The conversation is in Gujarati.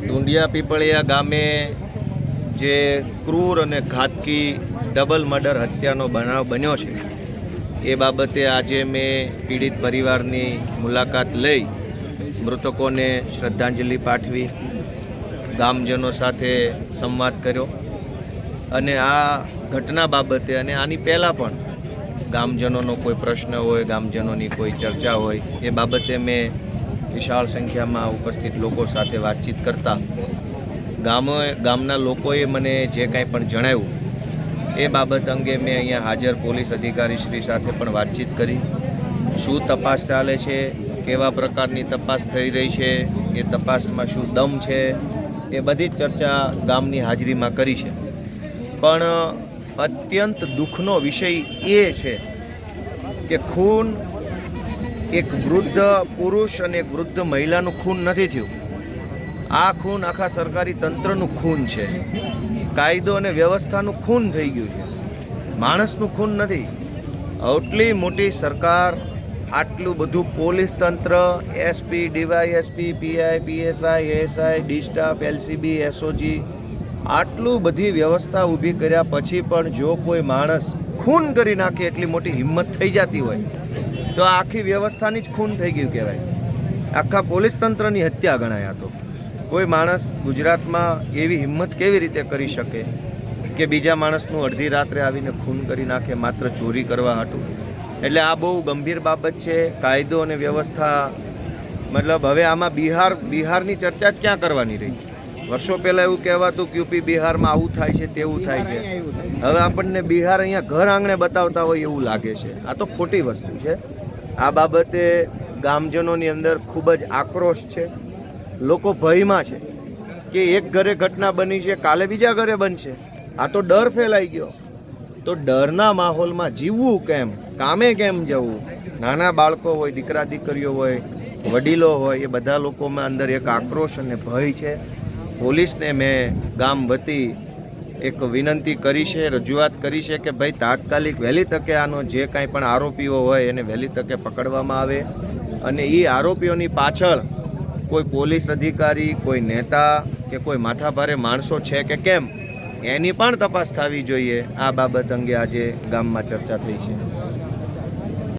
ઢુંડિયા પીપળિયા ગામે જે ક્રૂર અને ઘાતકી ડબલ મર્ડર હત્યાનો બનાવ બન્યો છે એ બાબતે આજે મેં પીડિત પરિવારની મુલાકાત લઈ મૃતકોને શ્રદ્ધાંજલિ પાઠવી, ગામજનો સાથે સંવાદ કર્યો અને આ ઘટના બાબતે અને આની પહેલાં પણ ગામજનોનો કોઈ પ્રશ્ન હોય, ગામજનોની કોઈ ચર્ચા હોય એ બાબતે મેં વિશાળ સંખ્યામાં ઉપસ્થિત લોકો સાથે વાતચીત કરતા ગામના લોકોએ મને જે કાંઈ પણ જણાવ્યું એ બાબત અંગે મેં અહીંયા હાજર પોલીસ અધિકારી શ્રી સાથે પણ વાતચીત કરી. શું તપાસ ચાલે છે, કેવા પ્રકારની તપાસ થઈ રહી છે, એ તપાસમાં શું દમ છે, એ બધી જ ચર્ચા ગામની હાજરીમાં કરી છે. પણ અત્યંત દુઃખનો વિષય એ છે કે ખૂન એક વૃદ્ધ પુરુષ અને એક વૃદ્ધ મહિલાનું ખૂન નથી થયું. આ ખૂન આખા સરકારી તંત્રનું ખૂન છે, કાયદો અને વ્યવસ્થાનું ખૂન થઈ ગયું છે, માણસનું ખૂન નથી. આટલી મોટી સરકાર, આટલું બધું પોલીસ તંત્ર, SP, DYSP, PI, PSI, ASI, D staff, LCB, SOG, આટલું બધી વ્યવસ્થા ઊભી કર્યા પછી પણ જો કોઈ માણસ ખૂન કરી નાખે એટલી મોટી હિંમત થઈ જતી હોય તો આ આખી વ્યવસ્થાની જ ખૂન થઈ ગયું કહેવાય. આખા પોલીસ તંત્રની હત્યા ગણાય. તો કોઈ માણસ ગુજરાતમાં એવી હિંમત કેવી રીતે કરી શકે કે બીજા માણસનું અડધી રાત્રે આવીને ખૂન કરી નાખે માત્ર ચોરી કરવા હાટું? એટલે આ બહુ ગંભીર બાબત છે. કાયદો અને વ્યવસ્થા મતલબ હવે આમાં બિહારની ચર્ચા જ ક્યાં કરવાની રહી? વર્ષો પહેલાં એવું કહેવાતું કે યુપી બિહારમાં આવું થાય છે, તેવું થાય છે. હવે આપણને બિહાર અહીંયા ઘર આંગણે બતાવતા હોય એવું લાગે છે. આ તો ખોટી વસ્તુ છે. આ બાબતે ગામજનોની અંદર ખૂબ જ આક્રોશ છે. લોકો ભયમાં છે કે એક ઘરે ઘટના બની છે, કાલે બીજા ઘરે બનશે. આ તો ડર ફેલાઈ ગયો. તો ડરના માહોલમાં જીવવું કેમ, કામે કેમ જવું? નાના બાળકો હોય, દીકરા દીકરીઓ હોય, વડીલો હોય, એ બધા લોકોમાં અંદર એક આક્રોશ અને ભય છે. પોલીસને મેં ગામ વતી એક વિનંતી કરી છે, રજૂઆત કરી છે કે ભાઈ તાત્કાલિક વહેલી તકે આનો જે કાંઈ પણ આરોપીઓ હોય એને વહેલી તકે પકડવામાં આવે અને એ આરોપીઓની પાછળ કોઈ પોલીસ અધિકારી, કોઈ નેતા કે કોઈ માથાભારે માણસો છે કે કેમ એની પણ તપાસ થવી જોઈએ. આ બાબત અંગે આજે ગામમાં ચર્ચા થઈ છે.